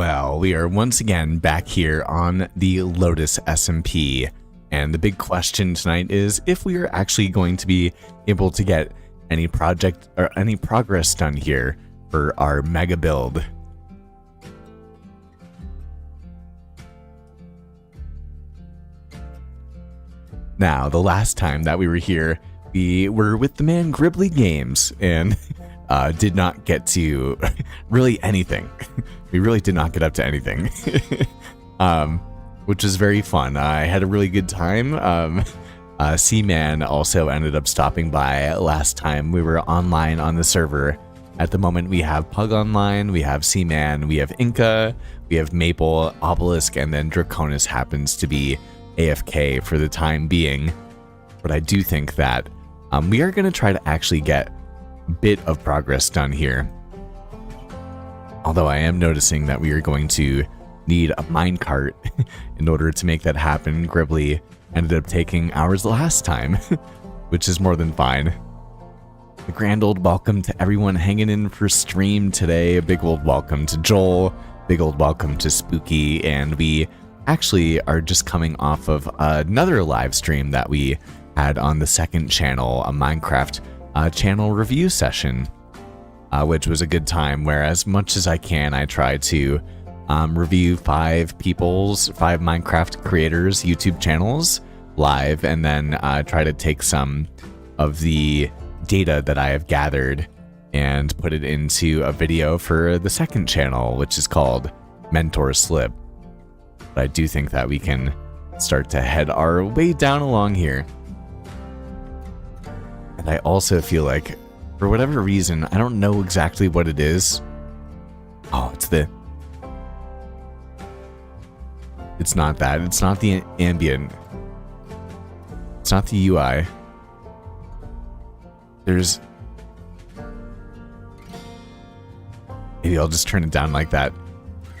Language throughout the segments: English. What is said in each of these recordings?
Well, we are once again back here on the Lotus SMP, and the big question tonight is if we are actually going to be able to get any project or any progress done here for our mega build. Now, the last time that we were here, we were with the man Gribbly Games and did not get to really anything. We really did not get up to anything, which was very fun. I had a really good time. C-Man also ended up stopping by last time we were online on the server. At the moment, we have Pug online, we have C-Man, we have Inca, we have Maple, Obelisk, and then Draconis happens to be AFK for the time being. But I do think that we are going to try to actually get a bit of progress done here. Although I am noticing that we are going to need a minecart in order to make that happen. Gribbly ended up taking ours last time, which is more than fine. A grand old welcome to everyone hanging in for stream today. A big old welcome to Joel. Big old welcome to Spooky. And we actually are just coming off of another live stream that we had on the second channel, a Minecraft channel review session. Which was a good time, where as much as I can, I try to review five Minecraft creators' YouTube channels live, and then try to take some of the data that I have gathered and put it into a video for the second channel, which is called Mentor Slip. But I do think that we can start to head our way down along here. And I also feel like, for whatever reason, I don't know exactly what it is. Oh, it's not that. It's not the ambient. It's not the UI. Maybe I'll just turn it down like that.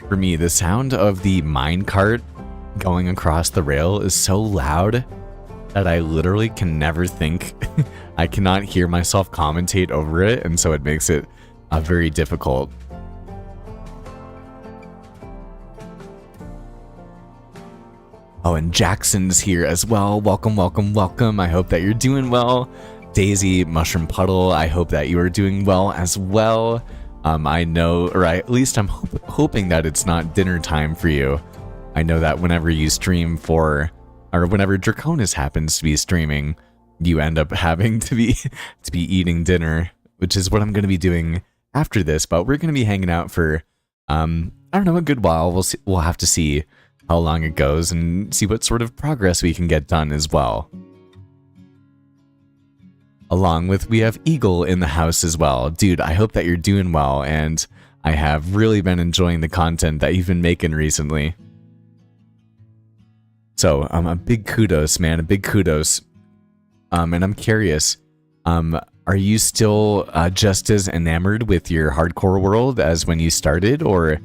For me, the sound of the minecart going across the rail is so loud that I literally can never think. I cannot hear myself commentate over it, and so it makes it very difficult. Oh, and Jackson's here as well. Welcome, welcome, welcome. I hope that you're doing well. Daisy, Mushroom Puddle, I hope that you are doing well as well. I know, or at least I'm hoping that it's not dinner time for you. I know that whenever you stream or whenever Draconis happens to be streaming, you end up having to be eating dinner, which is what I'm going to be doing after this. But we're going to be hanging out for I don't know, a good while. We'll have to see how long it goes and see what sort of progress we can get done as well. Along with, we have Eagle in the house as well. Dude, I hope that you're doing well, and I have really been enjoying the content that you've been making recently. So, a big kudos, man, a big kudos. And I'm curious, are you still just as enamored with your hardcore world as when you started, or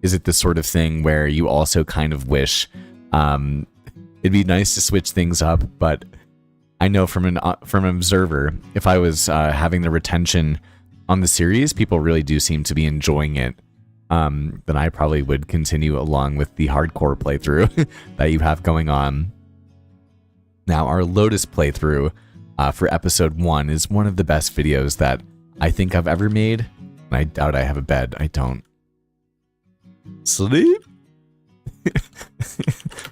is it the sort of thing where you also kind of wish it'd be nice to switch things up? But I know from an observer, if I was having the retention on the series, people really do seem to be enjoying it. Then I probably would continue along with the hardcore playthrough that you have going on. Now, our Lotus playthrough for episode 1 is one of the best videos that I think I've ever made. And I doubt I have a bed. I don't. Sleep?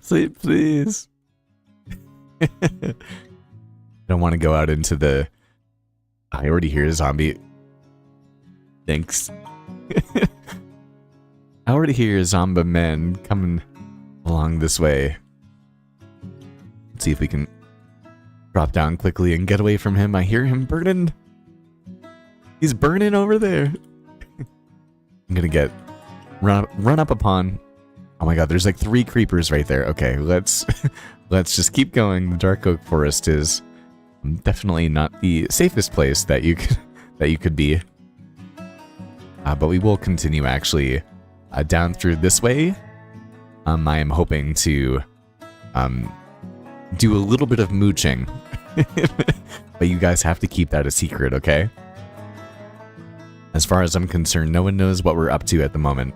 Sleep, please. I don't want to go out into the... I already hear a zombie. Thanks. I already hear zombie men coming along this way. Let's see if we can drop down quickly and get away from him. I hear him burning. He's burning over there. I'm gonna run up upon... Oh my god, there's like 3 creepers right there. Okay, let's just keep going. The Dark Oak Forest is definitely not the safest place that you could be. But we will continue actually down through this way. I am hoping to do a little bit of mooching. But you guys have to keep that a secret, okay? As far as I'm concerned, no one knows what we're up to at the moment.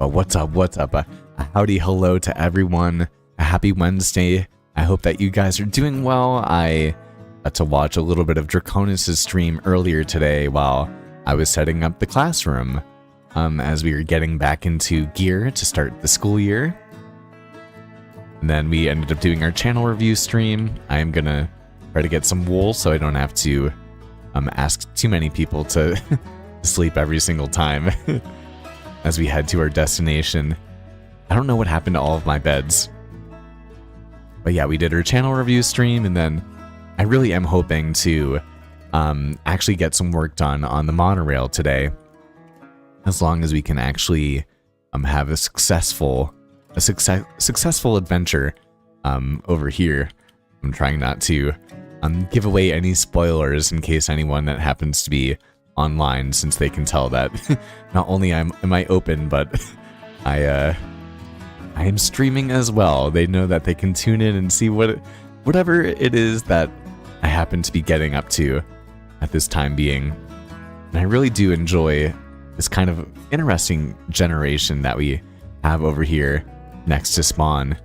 But what's up? What's up? A howdy hello to everyone. A happy Wednesday. I hope that you guys are doing well. I got to watch a little bit of Draconis' stream earlier today while I was setting up the classroom as we were getting back into gear to start the school year. And then we ended up doing our channel review stream. I am gonna try to get some wool so I don't have to ask too many people to sleep every single time as we head to our destination. I don't know what happened to all of my beds. But yeah, we did our channel review stream, and then I really am hoping to actually get some work done on the monorail today, as long as we can actually have a successful adventure over here. I'm trying not to give away any spoilers in case anyone that happens to be online, since they can tell that not only am I open, but I am streaming as well. They know that they can tune in and see whatever it is that I happen to be getting up to at this time being. And I really do enjoy this kind of interesting generation that we have over here next to spawn.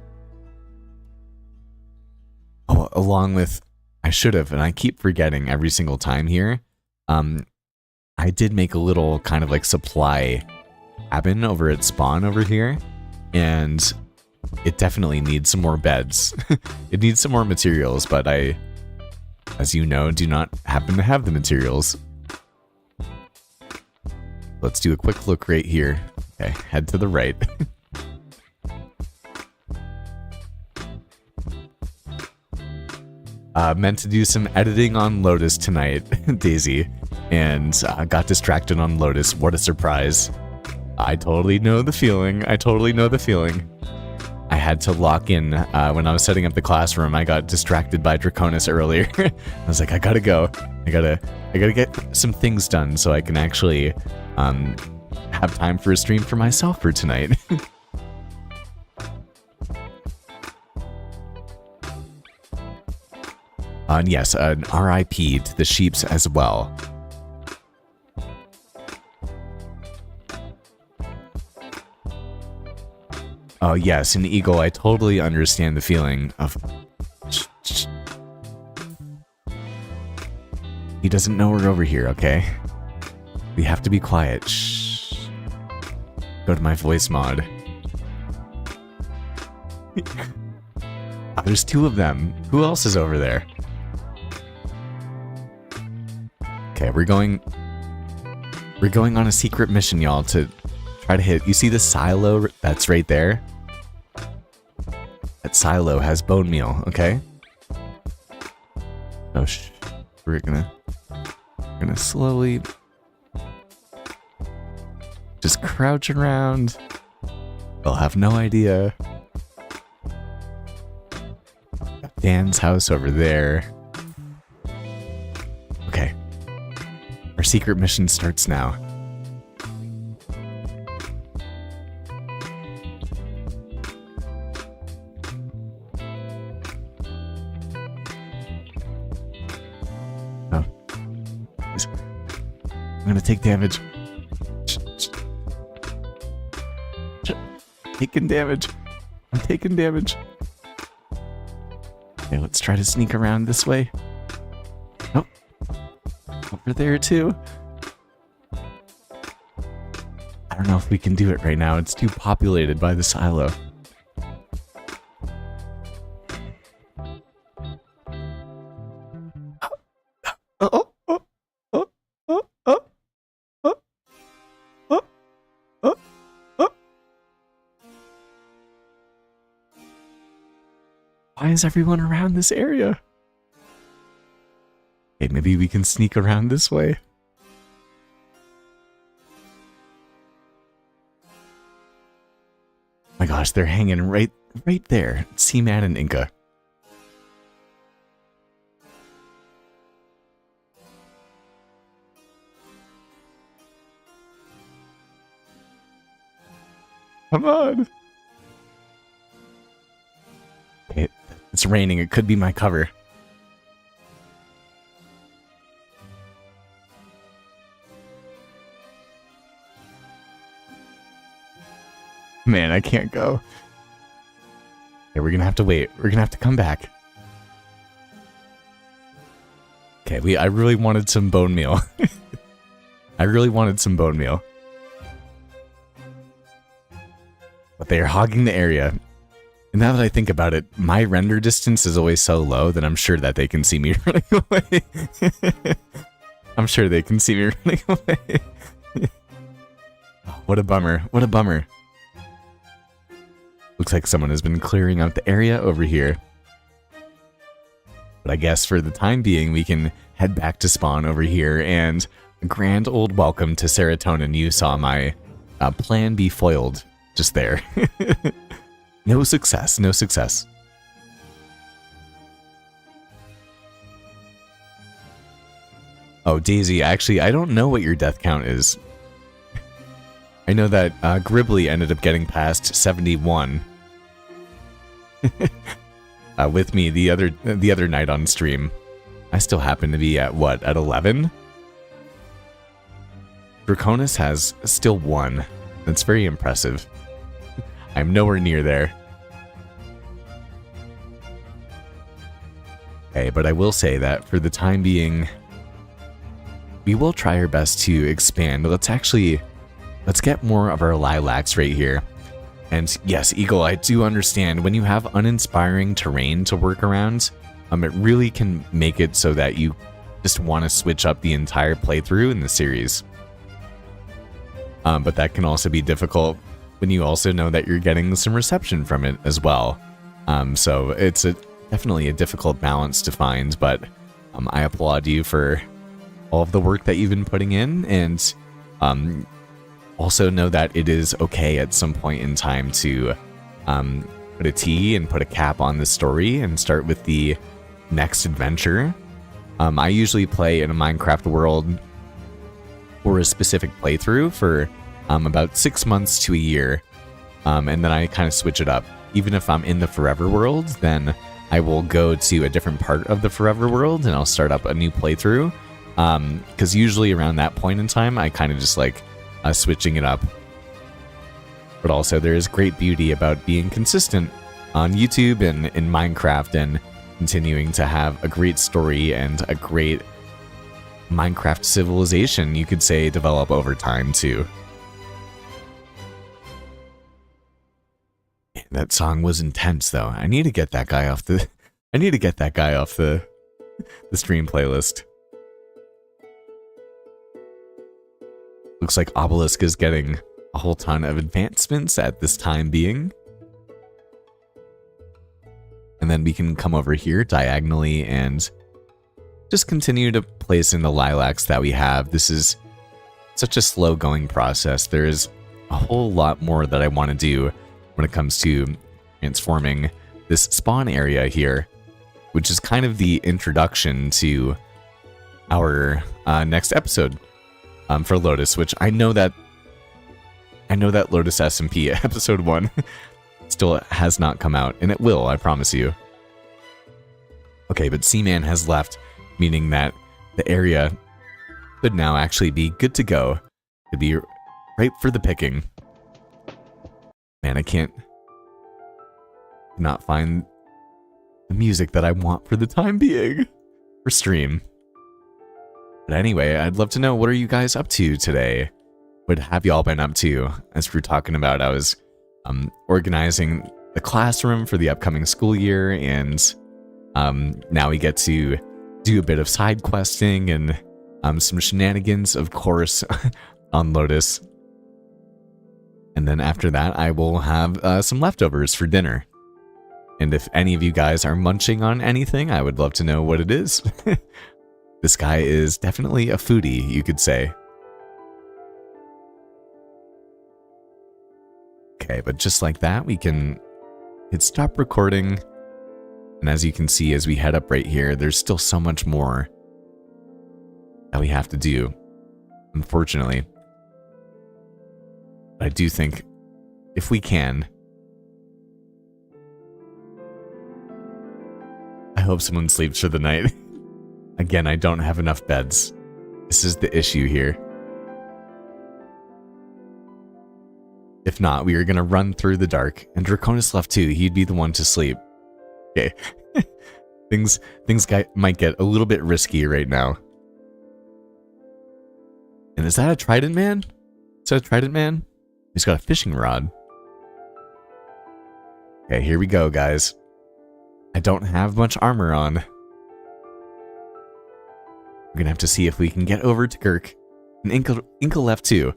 Oh, along with, I should have, and I keep forgetting every single time here, I did make a little kind of like supply cabin over at spawn over here, and it definitely needs some more beds. It needs some more materials, but I, as you know, do not happen to have the materials. Let's do a quick look right here. Okay, head to the right. Meant to do some editing on Lotus tonight, Daisy, and got distracted on Lotus. What a surprise. I totally know the feeling. I had to lock in when I was setting up the classroom. I got distracted by Draconis earlier. I was like, I gotta go. I gotta get some things done so I can actually have time for a stream for myself for tonight. And yes, an RIP to the sheeps as well. Oh yes, an eagle, I totally understand the feeling of... He doesn't know we're over here, okay? We have to be quiet. Shh. Go to my voice mod. Oh, there's two of them. Who else is over there? Okay, we're going on a secret mission, y'all, to try to hit. You see the silo that's right there? That silo has bone meal, okay? Oh, we're gonna slowly just crouch around. They'll have no idea. Dan's house over there. Okay. Our secret mission starts now. Oh. I'm gonna take damage. Taking damage. I'm taking damage. Okay, let's try to sneak around this way. Nope. Over there too. I don't know if we can do it right now. It's too populated by the silo. Why is everyone around this area? Okay, maybe we can sneak around this way. Oh my gosh, they're hanging right there. Seaman and Inca. Come on. Okay, it's raining. It could be my cover. Man, I can't go. Okay, we're gonna have to wait. We're gonna have to come back. Okay, I really wanted some bone meal. I really wanted some bone meal. But they are hogging the area. And now that I think about it, my render distance is always so low that I'm sure that they can see me running away. I'm sure they can see me running away. Oh, what a bummer. What a bummer. Looks like someone has been clearing out the area over here. But I guess for the time being, we can head back to spawn over here, and a grand old welcome to Serotonin. You saw my plan be foiled just there. No success, no success. Oh, Daisy, actually, I don't know what your death count is. I know that Gribbly ended up getting past 71. With me the other night on stream. I still happen to be at what, at 11? Draconis has still 1. That's very impressive. I'm nowhere near there. Okay, but I will say that for the time being, we will try our best to expand. Let's get more of our lilacs right here. And yes, Eagle, I do understand when you have uninspiring terrain to work around, it really can make it so that you just want to switch up the entire playthrough in the series. But that can also be difficult when you also know that you're getting some reception from it as well. So it's definitely a difficult balance to find, but I applaud you for all of the work that you've been putting in, and also know that it is okay at some point in time to put a T and put a cap on the story and start with the next adventure. I usually play in a Minecraft world for a specific playthrough for about 6 months to a year, and then I kind of switch it up. Even if I'm in the Forever world, then I will go to a different part of the Forever world and I'll start up a new playthrough, because usually around that point in time I kind of just like switching it up. But also there is great beauty about being consistent on YouTube and in Minecraft, and continuing to have a great story and a great Minecraft civilization, you could say, develop over time too. That song was intense though. I need to get that guy off the the stream playlist. Looks like Obelisk is getting a whole ton of advancements at this time being. And then we can come over here diagonally and just continue to place in the lilacs that we have. This is such a slow going process. There is a whole lot more that I want to do when it comes to transforming this spawn area here, which is kind of the introduction to our next episode for Lotus, which I know that Lotus SMP episode 1 still has not come out, and it will, I promise you. Okay, but Seaman has left, meaning that the area could now actually be good to go. Could be ripe for the picking. Man, I can't not find the music that I want for the time being for stream. But anyway, I'd love to know, what are you guys up to today? What have y'all been up to? As we were talking about, I was organizing the classroom for the upcoming school year, and now we get to do a bit of side questing and some shenanigans, of course, on Lotus. And then after that, I will have some leftovers for dinner. And if any of you guys are munching on anything, I would love to know what it is. This guy is definitely a foodie, you could say. Okay, but just like that, we can hit stop recording. And as you can see, as we head up right here, there's still so much more that we have to do, unfortunately. But I do think if we can, I hope someone sleeps for the night. Again, I don't have enough beds. This is the issue here. If not, we are going to run through the dark. And Draconis left too. He'd be the one to sleep. Okay. Things might get a little bit risky right now. And is that a trident man? Is that a trident man? He's got a fishing rod. Okay, here we go, guys. I don't have much armor on. We're gonna have to see if we can get over to Girk. And Inka left too.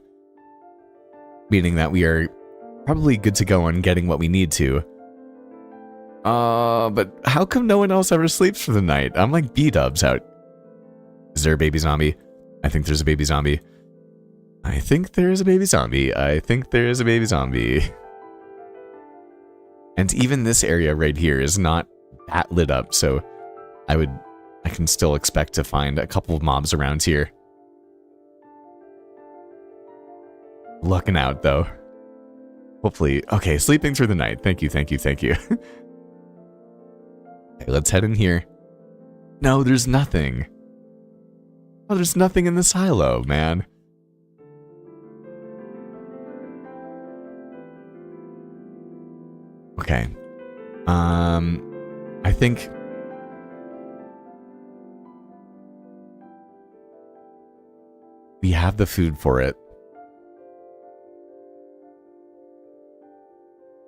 Meaning that we are probably good to go on getting what we need to. But how come no one else ever sleeps for the night? I'm like B-dubs out. Is there a baby zombie? I think there's a baby zombie. I think there is a baby zombie. I think there is a baby zombie. And even this area right here is not that lit up, so I can still expect to find a couple of mobs around here. Lucking out, though. Hopefully. Okay, sleeping through the night. Thank you, thank you, thank you. Okay, let's head in here. No, there's nothing. Oh, there's nothing in the silo, man. Okay. I think... we have the food for it.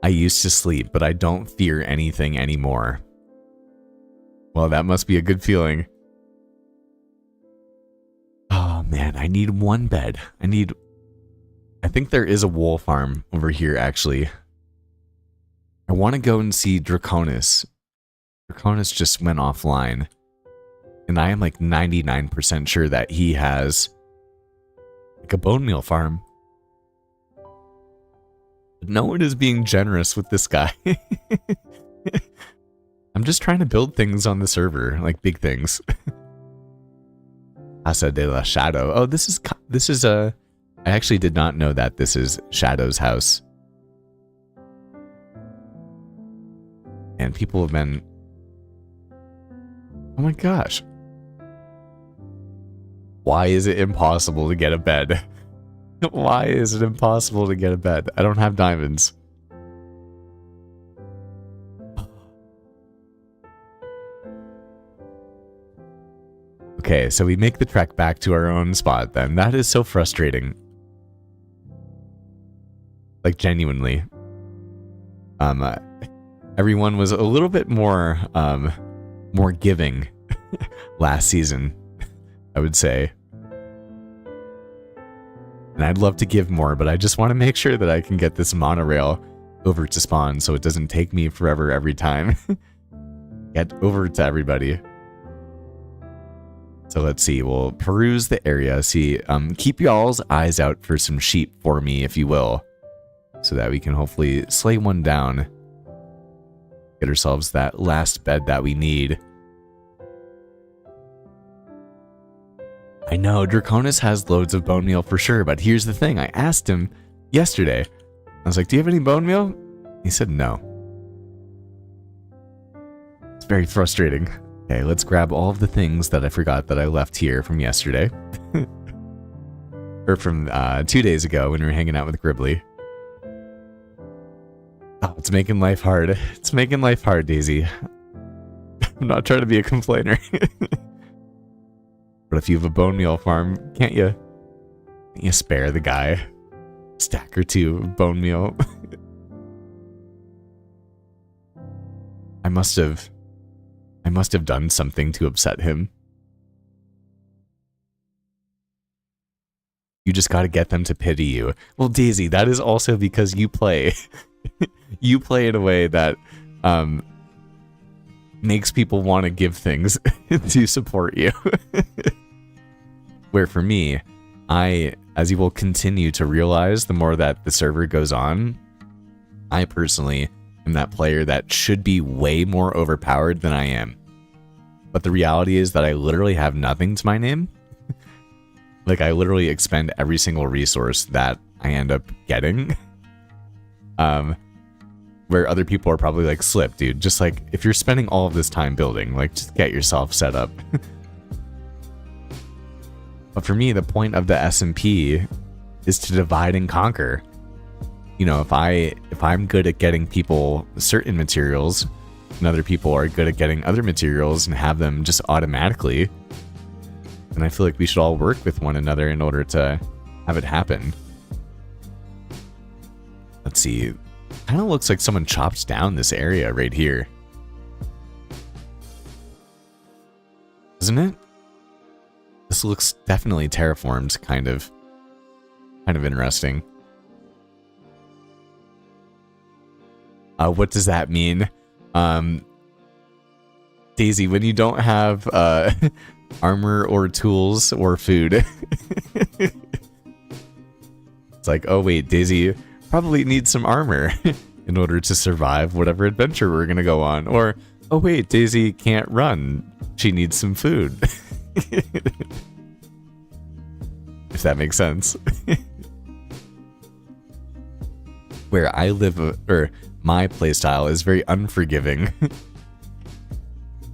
I used to sleep, but I don't fear anything anymore. Well, that must be a good feeling. Oh, man, I need one bed. I think there is a wool farm over here, actually. I want to go and see Draconis. Draconis just went offline. And I am like 99% sure that he has like a bone meal farm. But no one is being generous with this guy. I'm just trying to build things on the server, like big things. Casa de la Shadow. Oh, this is a... I actually did not know that this is Shadow's house. And people have been... oh my gosh. Why is it impossible to get a bed? Why is it impossible to get a bed? I don't have diamonds. Okay, so we make the trek back to our own spot then. That is so frustrating. Like, genuinely. Everyone was a little bit more giving last season, I would say. And I'd love to give more, but I just want to make sure that I can get this monorail over to spawn so it doesn't take me forever every time. Get over to everybody. So let's see, we'll peruse the area, see, keep y'all's eyes out for some sheep for me, if you will, so that we can hopefully slay one down. Get ourselves that last bed that we need. I know, Draconis has loads of bone meal for sure, but here's the thing, I asked him yesterday, I was like, do you have any bone meal? He said no. It's very frustrating. Okay, let's grab all of the things that I forgot that I left here from yesterday. Or from 2 days ago when we were hanging out with Gribbly. Oh, it's making life hard. It's making life hard, Daisy. I'm not trying to be a complainer. But if you have a bone meal farm, can't you spare the guy a stack or two of bone meal? I must have done something to upset him. You just gotta get them to pity you. Well, Daisy, that is also because you play. You play in a way that makes people want to give things to support you. Where for me, as you will continue to realize the more that the server goes on, I personally am that player that should be way more overpowered than I am. But the reality is that I literally have nothing to my name. Like, I literally expend every single resource that I end up getting. Where other people are probably like, Slip, dude, just like, if you're spending all of this time building, like, just get yourself set up. But for me, the point of the SMP is to divide and conquer. you know, if I'm good at getting people certain materials and other people are good at getting other materials and have them just automatically, then I feel like we should all work with one another in order to have it happen. Let's see. Kind of looks like someone chopped down this area right here. Doesn't it? This looks definitely terraformed, kind of interesting. What does that mean? Daisy, when you don't have armor or tools or food. It's like, oh wait, Daisy probably needs some armor in order to survive whatever adventure we're gonna go on. Or, oh wait, Daisy can't run. She needs some food. If that makes sense. Where I live, or my playstyle is very unforgiving.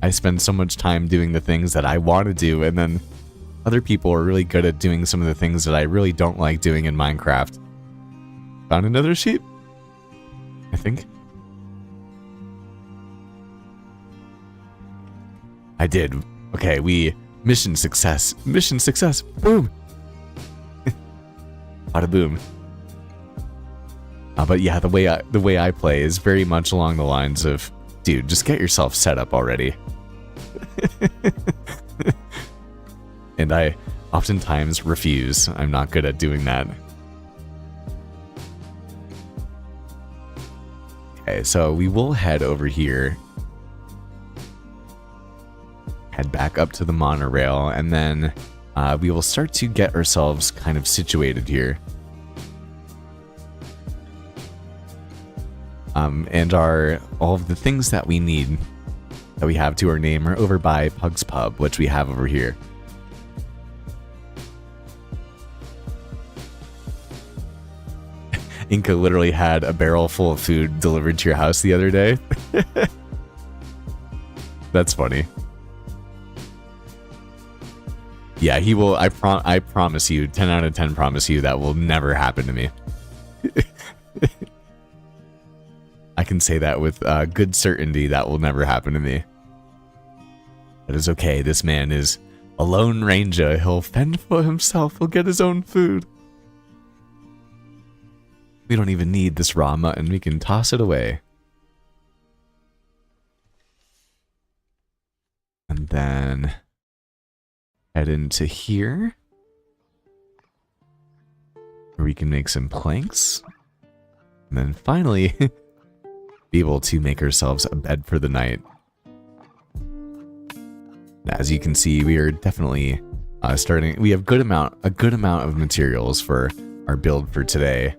I spend so much time doing the things that I want to do, and then other people are really good at doing some of the things that I really don't like doing in Minecraft. Found another sheep, I think. I did. Okay, mission success. Mission success. Boom. Bada boom. But yeah, the way I play is very much along the lines of, dude, just get yourself set up already. And I oftentimes refuse. I'm not good at doing that. Okay, so we will head over here. Head back up to the monorail, and then we will start to get ourselves kind of situated here. And all of the things that we need, that we have to our name, are over by Pug's Pub, which we have over here. Inca literally had a barrel full of food delivered to your house the other day. That's funny. Yeah, he will. I promise you, 10 out of 10 promise you, that will never happen to me. I can say that with good certainty. That will never happen to me. That is okay. This man is a lone ranger. He'll fend for himself. He'll get his own food. We don't even need this raw mutton. We can toss it away. And then head into here, where we can make some planks. And then finally be able to make ourselves a bed for the night. As you can see, we are definitely starting. We have a good amount of materials for our build for today.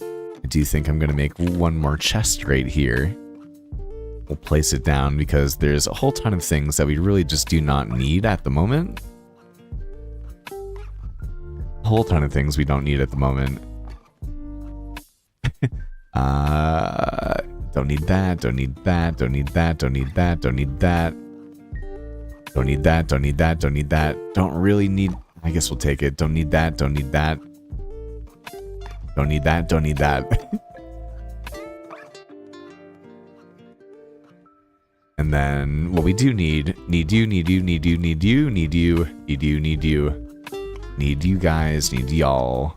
I do think I'm going to make one more chest right here. We'll place it down because there's a whole ton of things that we really just do not need at the moment. A whole ton of things we don't need at the moment. Don't need that, don't need that, don't need that, don't need that, don't need that. Don't need that, don't need that, don't need that. Don't really need, I guess we'll take it. Don't need that, don't need that. Don't need that, don't need that. And then what we do need you guys, need y'all.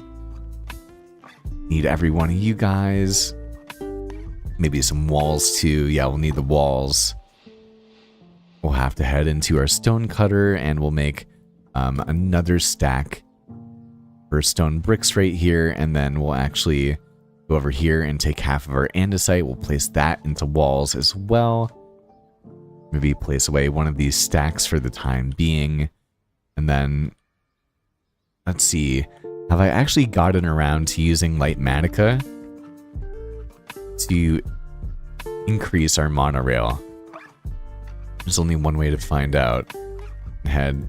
Need every one of you guys. Maybe some walls too. Yeah, we'll need the walls. We'll have to head into our stone cutter and we'll make another stack for stone bricks right here, and then we'll actually go over here and take half of our andesite. We'll place that into walls as well. Maybe place away one of these stacks for the time being. And then, let's see, have I actually gotten around to using light manica to increase our monorail? There's only one way to find out. Head.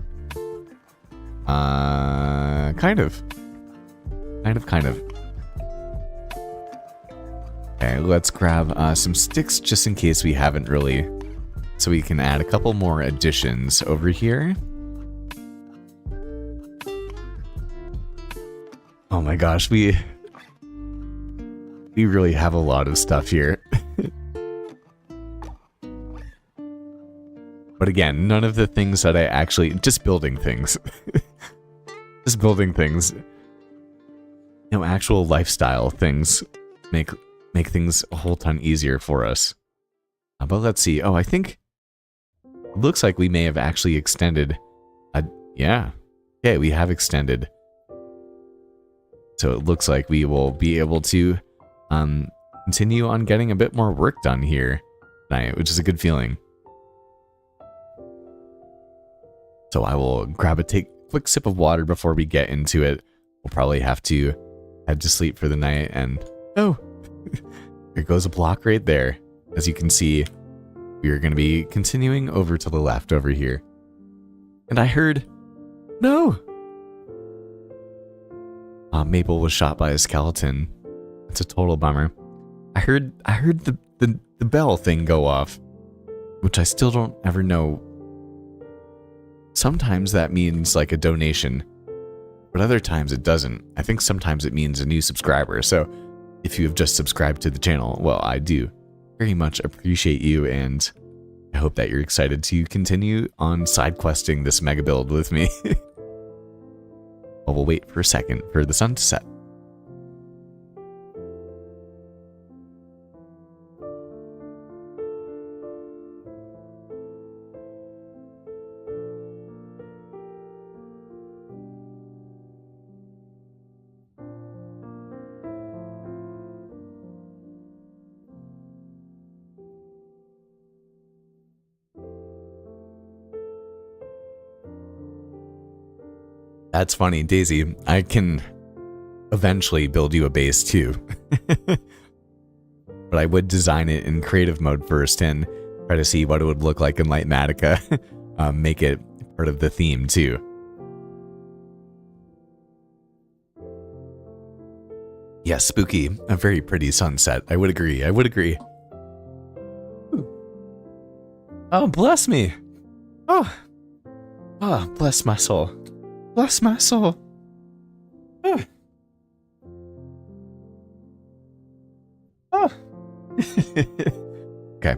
Kind of. Okay, let's grab some sticks just in case we haven't really. So we can add a couple more additions over here. Oh my gosh, we We really have a lot of stuff here. But again, none of the things that I actually... Just building things. Just building things. You know, actual lifestyle things make things a whole ton easier for us. But let's see. Oh, I think... It looks like we may have actually extended... yeah. Okay, we have extended. So it looks like we will be able to continue on getting a bit more work done here tonight, which is a good feeling. So I will grab a quick sip of water before we get into it. We'll probably have to head to sleep for the night, and oh, there goes a block right there. As you can see, we are going to be continuing over to the left over here. And I heard, no! Maple was shot by a skeleton. It's a total bummer. I heard the bell thing go off, which I still don't ever know. Sometimes that means like a donation, but other times it doesn't. I think sometimes it means a new subscriber. So if you have just subscribed to the channel, well, I do very much appreciate you, and I hope that you're excited to continue on side questing this mega build with me. Well, we'll wait for a second for the sun to set. That's funny, Daisy. I can eventually build you a base too. But I would design it in creative mode first and try to see what it would look like in Lightmatica. Make it part of the theme too. Yes, spooky. A very pretty sunset. I would agree. I would agree. Oh, bless me. Oh, bless my soul. Bless my soul. Oh. Oh. Okay.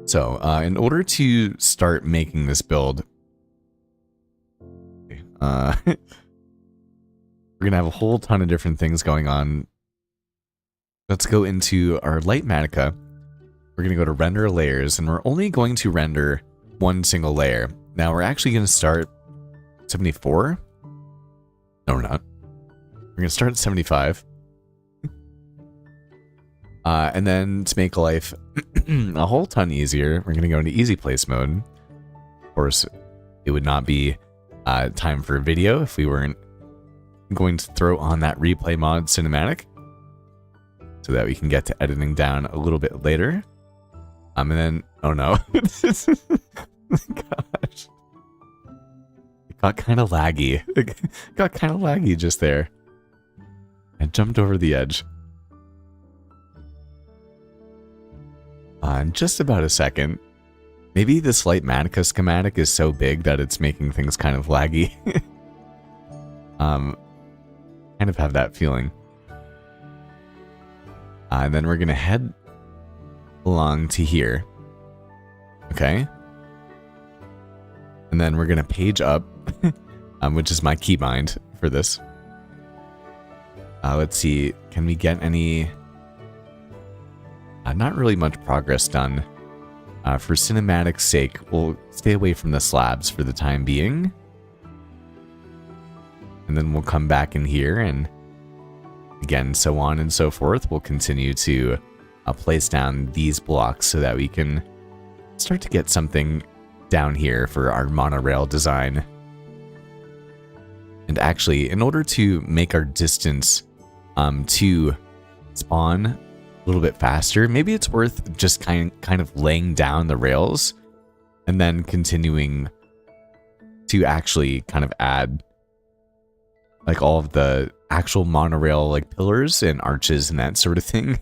So, in order to start making this build, we're gonna have a whole ton of different things going on. Let's go into our Lightmatica. We're gonna go to render layers, and we're only going to render one single layer. Now, we're actually gonna start 74? No, we're not. We're going to start at 75. And then to make life a whole ton easier, we're going to go into easy place mode. Of course, it would not be time for video if we weren't going to throw on that replay mod cinematic, so that we can get to editing down a little bit later. And then, oh no. Gosh. Got kind of laggy. Got kind of laggy just there. I jumped over the edge. In just about a second. Maybe this Lightmatica schematic is so big that it's making things kind of laggy. Kind of have that feeling. And then we're going to head along to here. Okay. And then we're going to page up, which is my keybind for this. Let's see, can we get any... not really much progress done. For cinematic's sake, we'll stay away from the slabs for the time being. And then we'll come back in here, and again, so on and so forth. We'll continue to place down these blocks so that we can start to get something down here for our monorail design. And actually, in order to make our distance to spawn a little bit faster, maybe it's worth just kind of laying down the rails and then continuing to actually kind of add like all of the actual monorail like pillars and arches and that sort of thing.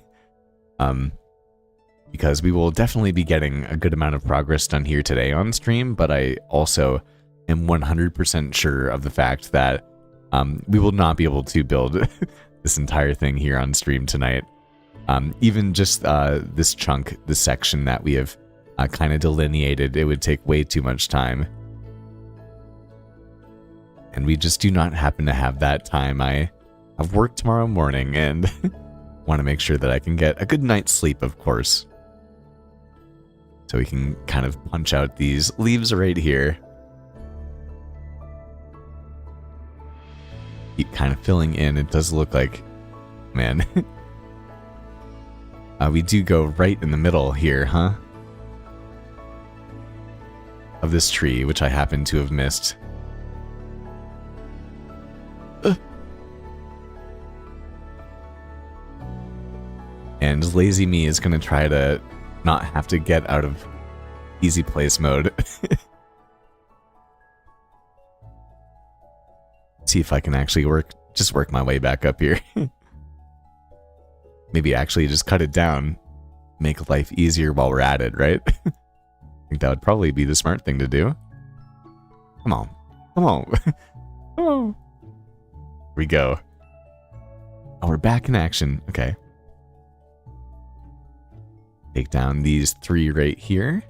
Because we will definitely be getting a good amount of progress done here today on stream, but I also am 100% sure of the fact that we will not be able to build this entire thing here on stream tonight. Even just this chunk, this section that we have kind of delineated, it would take way too much time. And we just do not happen to have that time. I have work tomorrow morning and want to make sure that I can get a good night's sleep, of course. So we can kind of punch out these leaves right here. Keep kind of filling in. It does look like, man. We do go right in the middle here, huh? Of this tree, which I happen to have missed. And lazy me is going to try to not have to get out of easy place mode. See if I can actually work my way back up here. Maybe actually just cut it down. Make life easier while we're at it, right? I think that would probably be the smart thing to do. Come on. Come on. Come on. Here we go. Oh, we're back in action. Okay. Take down these 3 right here.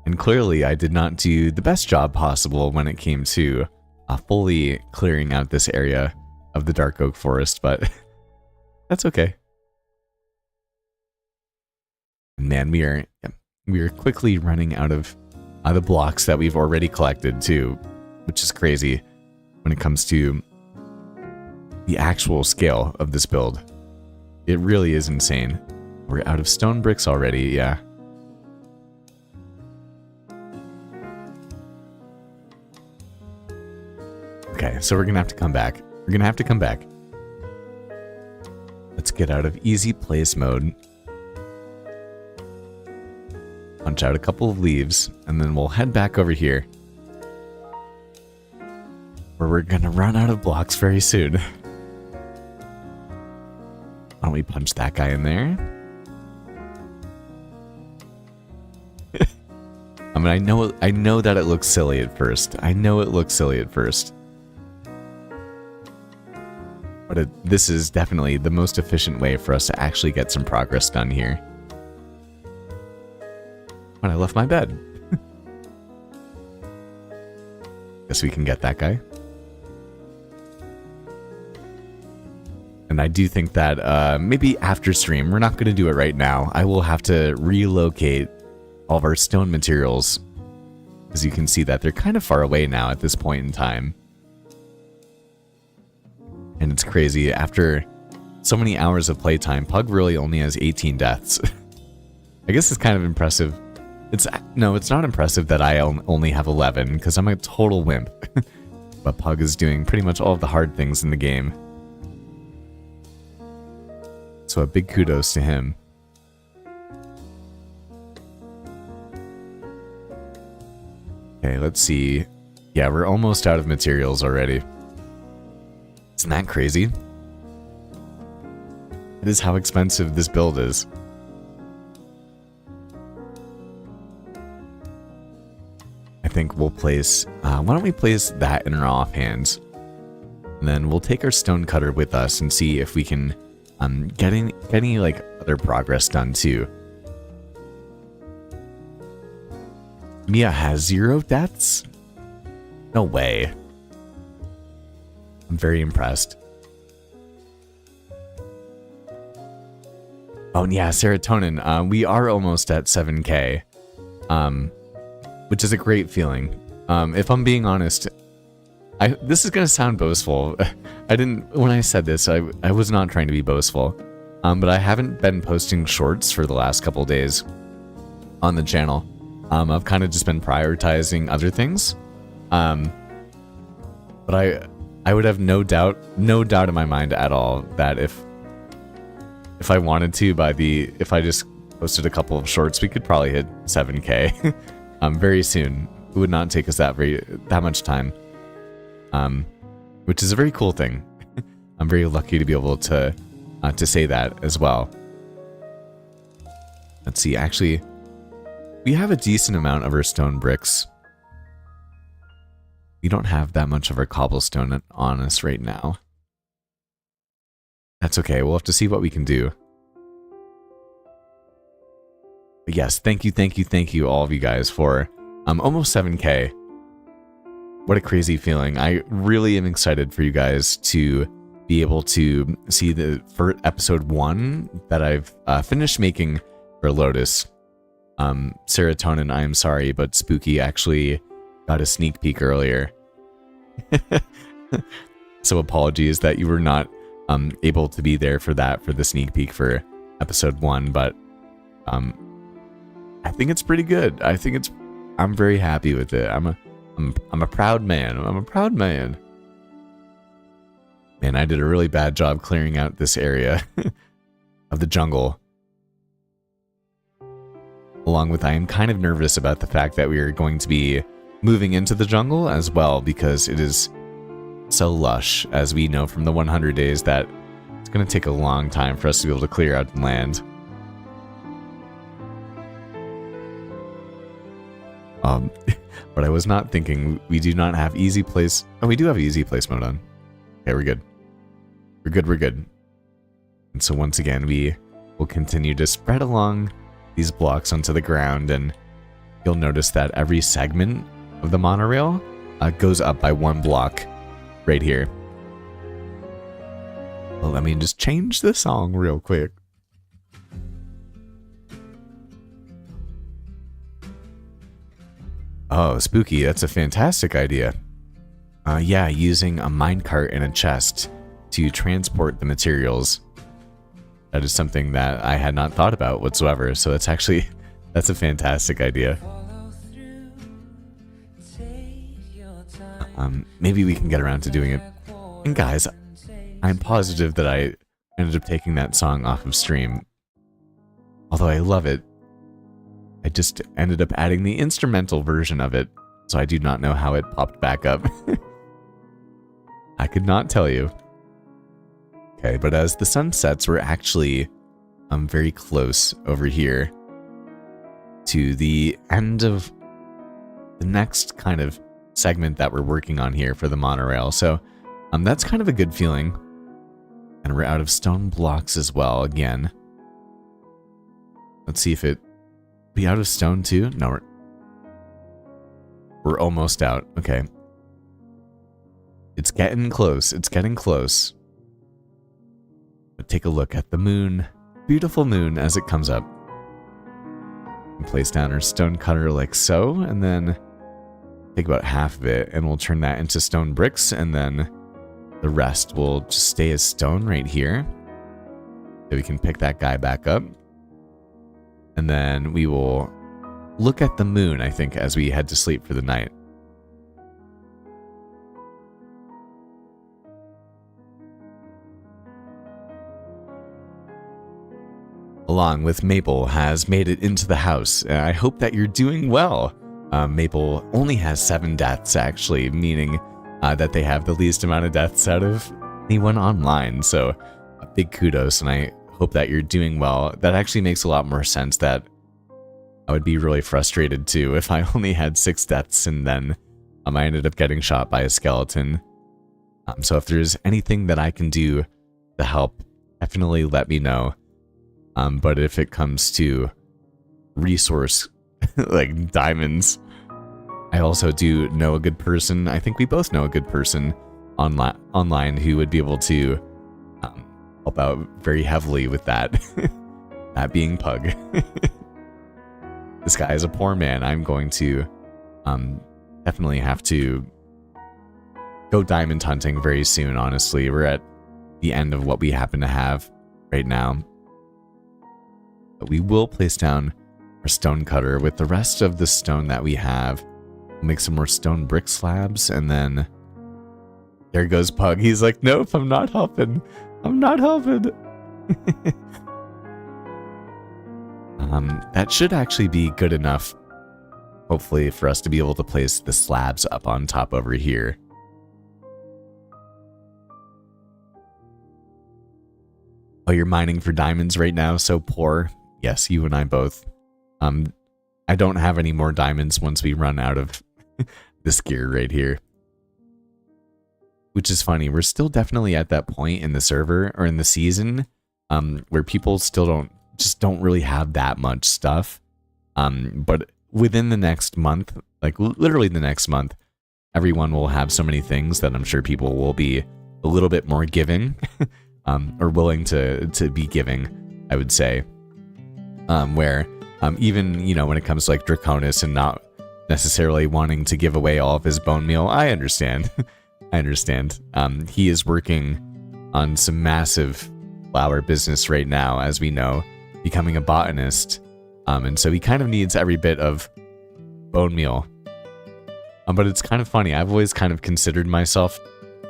And clearly I did not do the best job possible when it came to fully clearing out this area of the dark oak forest, but that's okay. Man, we are quickly running out of the blocks that we've already collected too, which is crazy when it comes to the actual scale of this build. It really is insane. We're out of stone bricks already, yeah. Okay, so we're gonna have to come back. Let's get out of easy place mode. Punch out a couple of leaves, and then we'll head back over here, where we're gonna run out of blocks very soon. Why don't we punch that guy in there? I mean, I know that it looks silly at first. But this is definitely the most efficient way for us to actually get some progress done here. When I left my bed. Guess we can get that guy. And I do think that maybe after stream, we're not going to do it right now. I will have to relocate all of our stone materials. As you can see that they're kind of far away now at this point in time. And it's crazy, after so many hours of playtime, Pug really only has 18 deaths. I guess it's kind of impressive. No, it's not impressive that I only have 11, because I'm a total wimp. But Pug is doing pretty much all of the hard things in the game. So a big kudos to him. Okay, let's see. Yeah, we're almost out of materials already. Isn't that crazy? It is how expensive this build is. I think we'll place... why don't we place that in our offhands? And then we'll take our stone cutter with us and see if we can get any like other progress done too. Mia has 0 deaths? No way. I'm very impressed. Oh, and yeah, serotonin. We are almost at 7K, which is a great feeling. If I'm being honest, this is gonna sound boastful. When I said this, I was not trying to be boastful. But I haven't been posting shorts for the last couple days on the channel. I've kind of just been prioritizing other things. But I would have no doubt in my mind at all that if I wanted to, if I just posted a couple of shorts, we could probably hit 7K very soon. It would not take us that much time. Which is a very cool thing. I'm very lucky to be able to say that as well. Let's see, actually, we have a decent amount of our stone bricks. We don't have that much of our cobblestone on us right now. That's okay. We'll have to see what we can do. But yes, thank you, all of you guys for almost 7K. What a crazy feeling. I really am excited for you guys to be able to see for episode 1 that I've finished making for Lotus. Serotonin, I am sorry, but Spooky actually got a sneak peek earlier. So apologies that you were not able to be there for the sneak peek for episode 1, but I think it's pretty good. I'm very happy with it. I'm a proud man. I'm a proud man. Man, I did a really bad job clearing out this area of the jungle. Along with, I am kind of nervous about the fact that we are going to be moving into the jungle as well, because it is so lush, as we know from the 100 days, that it's going to take a long time for us to be able to clear out the land. But I was not thinking, we do not have easy place. Oh, we do have easy place mode on. Okay, we're good. We're good. And so once again, we will continue to spread along these blocks onto the ground, and you'll notice that every segment of the monorail goes up by 1 block right here. Well, let me just change the song real quick. Oh, Spooky, that's a fantastic idea. Yeah, using a minecart and a chest to transport the materials. That is something that I had not thought about whatsoever, so that's a fantastic idea. Maybe we can get around to doing it. And guys, I'm positive that I ended up taking that song off of stream. Although I love it, I just ended up adding the instrumental version of it, so I do not know how it popped back up. I could not tell you. Okay, but as the sun sets, we're actually very close over here to the end of the next kind of segment that we're working on here for the monorail. So that's kind of a good feeling. And we're out of stone blocks as well again. Let's see if it be out of stone too. No, we're almost out. Okay. It's getting close. It's getting close. But take a look at the moon. Beautiful moon as it comes up. And place down our stone cutter like so, and then take about half of it, and we'll turn that into stone bricks, and then the rest will just stay as stone right here. So we can pick that guy back up. And then we will look at the moon, I think, as we head to sleep for the night. Along with Maple has made it into the house. I hope that you're doing well. Maple only has 7 deaths, actually, meaning that they have the least amount of deaths out of anyone online. So a big kudos, and I hope that you're doing well. That actually makes a lot more sense. That I would be really frustrated too if I only had 6 deaths and then I ended up getting shot by a skeleton. So if there's anything that I can do to help, definitely let me know. But if it comes to resource like diamonds, I also do know a good person. I think we both know a good person online who would be able to help out very heavily with that. That being Pug. This guy is a poor man. I'm going to definitely have to go diamond hunting very soon, honestly. We're at the end of what we happen to have right now. But we will place down our stone cutter with the rest of the stone that we have. We'll make some more stone brick slabs, and then there goes Pug. He's like, nope, I'm not helping. I'm not helping. That should actually be good enough, hopefully, for us to be able to place the slabs up on top over here. Oh, you're mining for diamonds right now? So poor. Yes, you and I both. I don't have any more diamonds once we run out of this gear right here. which is funny. We're still definitely at that point in the server or in the season where people still don't really have that much stuff. But within the next month, like literally the next month, everyone will have so many things that I'm sure people will be a little bit more giving or willing to be giving, I would say. Where even, you know, when it comes to like Draconis and not necessarily wanting to give away all of his bone meal, I understand. I understand. He is working on some massive flower business right now, as we know, becoming a botanist. And so he kind of needs every bit of bone meal. But it's kind of funny. I've always kind of considered myself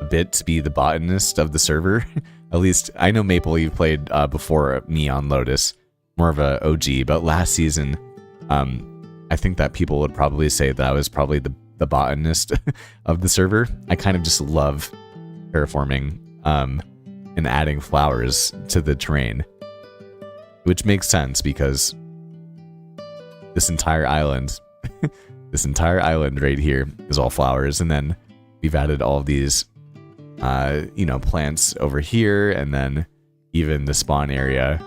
a bit to be the botanist of the server. At least I know Maple, you've played before me on Lotus, more of a OG. But last season, I think that people would probably say that I was probably the botanist of the server. I kind of just love terraforming and adding flowers to the terrain, which makes sense because this entire island, this entire island right here is all flowers. And then we've added all of these, you know, plants over here. And then even the spawn area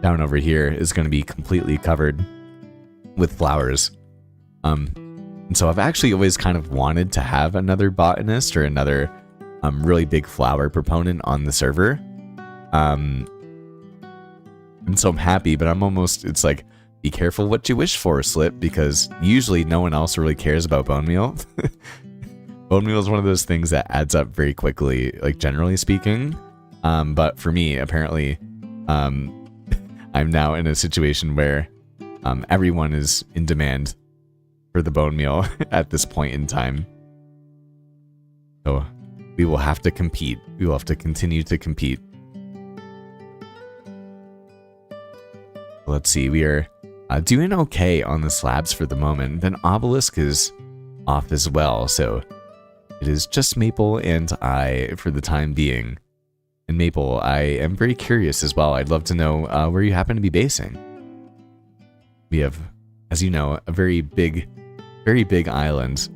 down over here is going to be completely covered with flowers. And so I've actually always kind of wanted to have another botanist or another really big flower proponent on the server. And so I'm happy, but I'm almost, it's like, be careful what you wish for, Slip, because usually no one else really cares about bone meal. Bone meal is one of those things that adds up very quickly, like generally speaking. But for me, apparently, I'm now in a situation where everyone is in demand for the bone meal at this point in time. So we will have to compete. We will have to continue to compete. Let's see, we are doing okay on the slabs for the moment. Then Obelisk is off as well, so it is just Maple and I for the time being. And Maple, I am very curious as well. I'd love to know where you happen to be basing. We have, as you know, a very big island.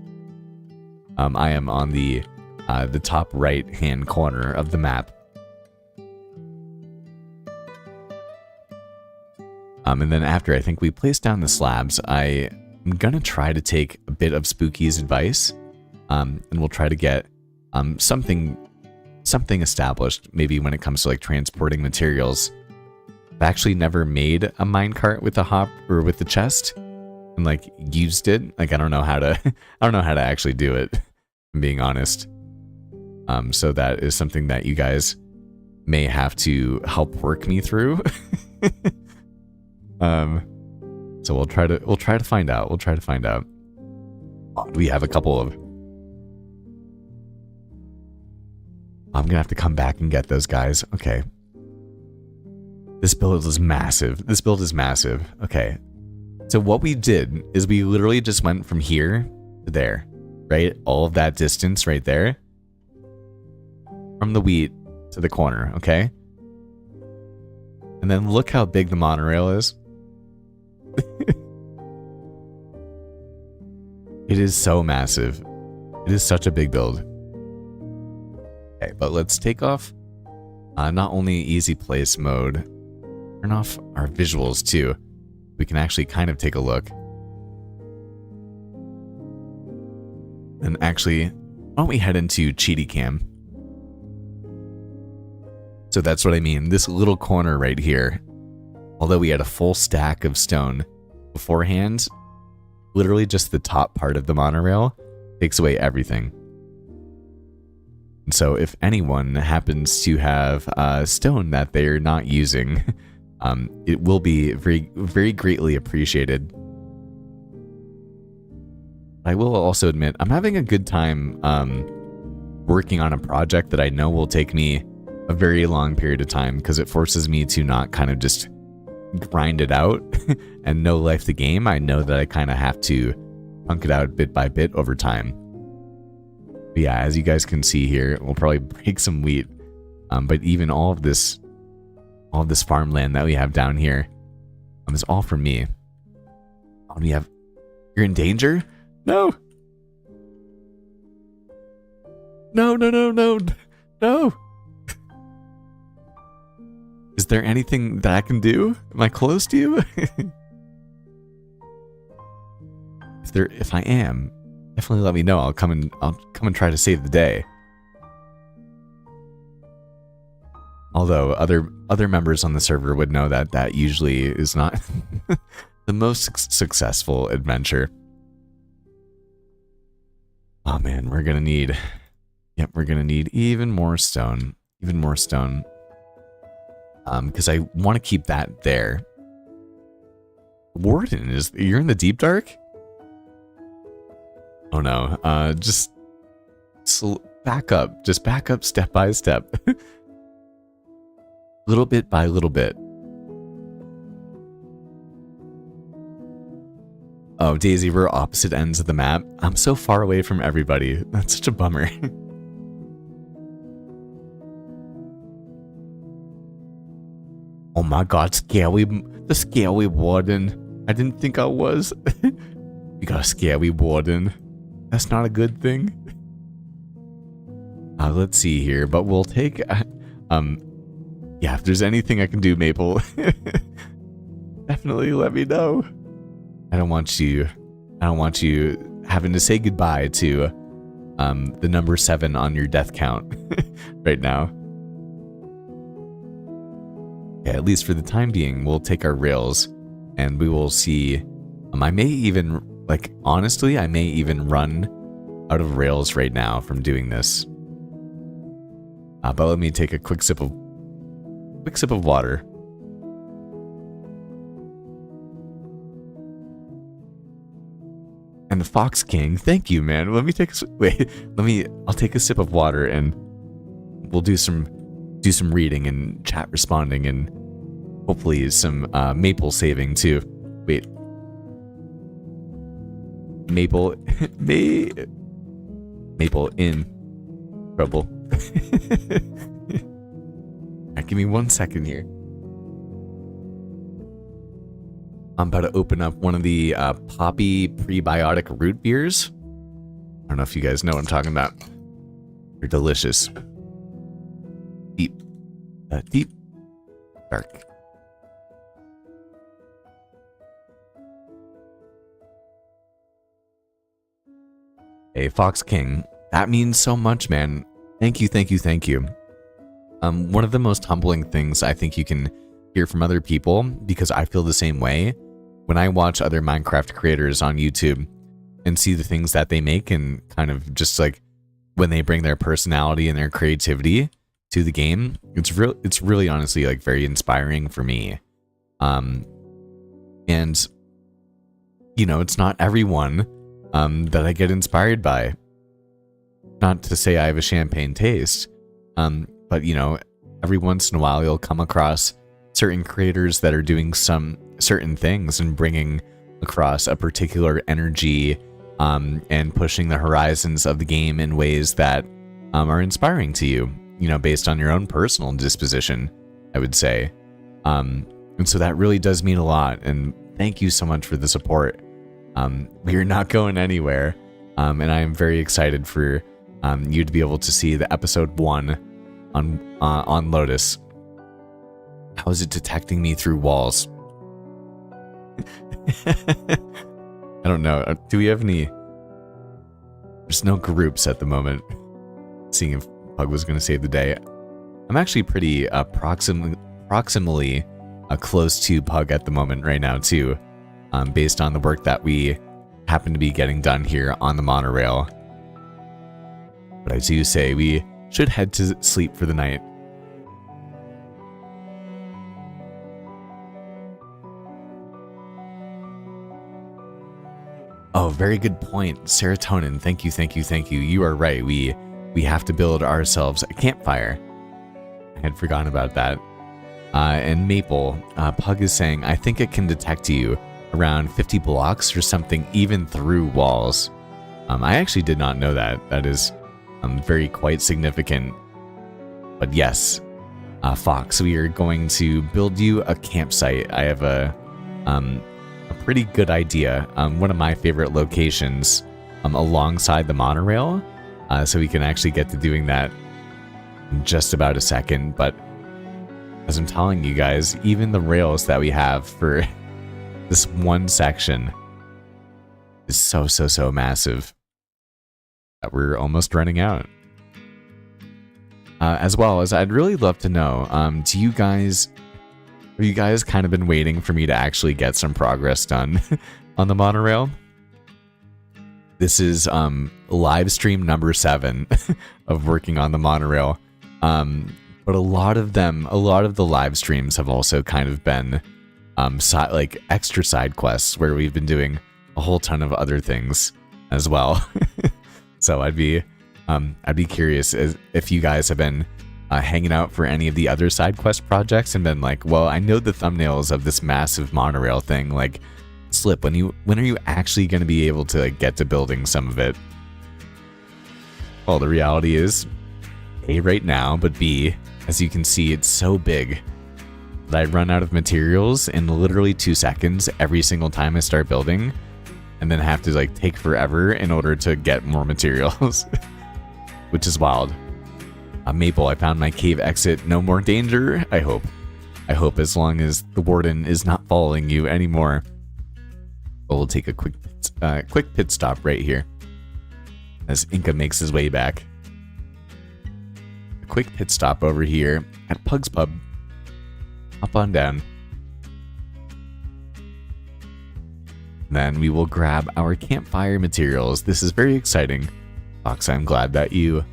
I am on the top right-hand corner of the map. And then after I think we place down the slabs, I am gonna try to take a bit of Spooky's advice, and we'll try to get something established. Maybe when it comes to like transporting materials. I've actually never made a minecart with a hop or with the chest, and like used it. Like I don't know how to actually do it. If I'm being honest. So that is something that you guys may have to help work me through. So we'll try to find out. We'll try to find out. We have a couple of. I'm gonna have to come back and get those guys. Okay. This build is massive. This build is massive. Okay. So what we did is we literally just went from here to there, right? All of that distance right there. From the wheat to the corner, okay? And then look how big the monorail is. It is so massive. It is such a big build. Okay, but let's take off not only easy place mode, turn off our visuals too. We can actually kind of take a look. And actually, why don't we head into Cheaty Cam? So that's what I mean. This little corner right here, although we had a full stack of stone beforehand, literally just the top part of the monorail takes away everything. And so if anyone happens to have stone that they're not using, it will be very, very greatly appreciated. I will also admit, I'm having a good time working on a project that I know will take me a very long period of time because it forces me to not kind of just grind it out and no life the game. I know that I kind of have to punk it out bit by bit over time. But yeah, as you guys can see here, we'll probably break some wheat. But even all of this farmland that we have down here is all for me. Oh, we have, you're in danger? No. No, no, no, no, no. Is there anything that I can do? Am I close to you? If I am, definitely let me know. I'll come and try to save the day. Although other members on the server would know that that usually is not the most successful adventure. Oh man, we're gonna need even more stone. Even more stone. Because I want to keep that there. Warden, you're in the deep dark? Oh no, just back up. Just back up step by step. Little bit by little bit. Oh, Daisy, we're opposite ends of the map. I'm so far away from everybody. That's such a bummer. Oh my god, the scary warden. I didn't think I was. We got a scary warden. That's not a good thing. Let's see here, but we'll take, yeah, if there's anything I can do, Maple, definitely let me know. I don't want you having to say goodbye to, the number 7 on your death count right now. Okay, at least for the time being, we'll take our rails and we will see. I may even, like, honestly, I may even run out of rails right now from doing this. But let me take a quick sip of water. And the Fox King, thank you, man. Let me take I'll take a sip of water and we'll do some reading and chat responding and hopefully some maple saving too. Wait. Maple in trouble. Right, give me 1 second here. I'm about to open up one of the Poppy prebiotic root beers. I don't know if you guys know what I'm talking about. They're delicious. Deep, dark. Hey, Fox King, that means so much, man. Thank you, thank you, thank you. One of the most humbling things I think you can hear from other people, because I feel the same way, when I watch other Minecraft creators on YouTube and see the things that they make and kind of just like when they bring their personality and their creativity to the game, it's really honestly like very inspiring for me. And you know, it's not everyone that I get inspired by. Not to say I have a champagne taste, but you know, every once in a while you'll come across certain creators that are doing some certain things and bringing across a particular energy and pushing the horizons of the game in ways that are inspiring to you, you know, based on your own personal disposition, I would say. And so that really does mean a lot, and thank you so much for the support. We're not going anywhere, and I am very excited for you to be able to see the episode 1 on Lotus. How is it detecting me through walls? I don't know. Do we have any? There's no groups at the moment. Seeing if Pug was going to save the day. I'm actually pretty proximally close to Pug at the moment right now too, based on the work that we happen to be getting done here on the monorail. But I do say we should head to sleep for the night. Oh, very good point. Serotonin. Thank you, thank you, thank you. You are right. We have to build ourselves a campfire. I had forgotten about that. And Maple, Pug is saying, I think it can detect you around 50 blocks or something, even through walls. I actually did not know that. That is quite significant. But yes, Fox, we are going to build you a campsite. I have a pretty good idea. One of my favorite locations alongside the monorail so we can actually get to doing that in just about a second. But as I'm telling you guys, even the rails that we have for this one section is so massive that we're almost running out. As well as I'd really love to know, have you guys kind of been waiting for me to actually get some progress done on the monorail? This is live stream number 7 of working on the monorail. But a lot of the live streams have also kind of been like extra side quests where we've been doing a whole ton of other things as well. So I'd be curious if you guys have been hanging out for any of the other side quest projects and been like, well, I know the thumbnails of this massive monorail thing. Like, Slip, when are you actually going to be able to like, get to building some of it? Well, the reality is, A, right now, but B, as you can see, it's so big that I run out of materials in literally 2 seconds every single time I start building, and then have to like take forever in order to get more materials, which is wild. Maple, I found my cave exit. No more danger, I hope. As long as the warden is not following you anymore. But we'll take a quick pit stop right here as Inca makes his way back. A quick pit stop over here at Pug's Pub. Hop on down. Then we will grab our campfire materials. This is very exciting. Fox, I'm glad that you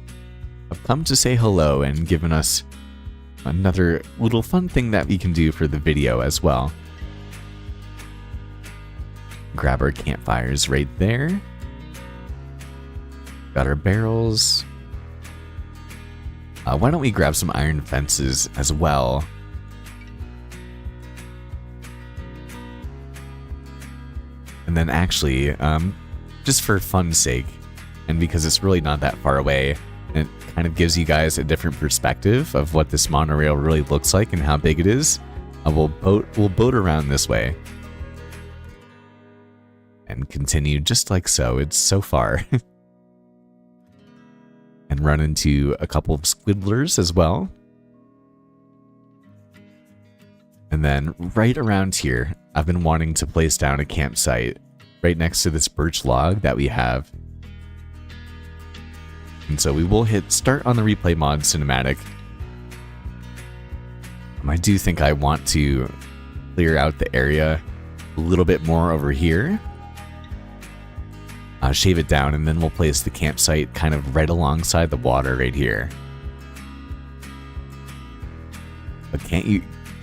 have come to say hello and given us another little fun thing that we can do for the video as well. Grab our campfires right there. Got our barrels. Why don't we grab some iron fences as well? And then actually, just for fun's sake, and because it's really not that far away, and it kind of gives you guys a different perspective of what this monorail really looks like and how big it is, we'll boat around this way. And continue just like so. It's so far. And run into a couple of squidlers as well. And then right around here, I've been wanting to place down a campsite right next to this birch log that we have. And so we will hit start on the replay mod cinematic. I do think I want to clear out the area a little bit more over here. Shave it down, and then we'll place the campsite kind of right alongside the water right here. But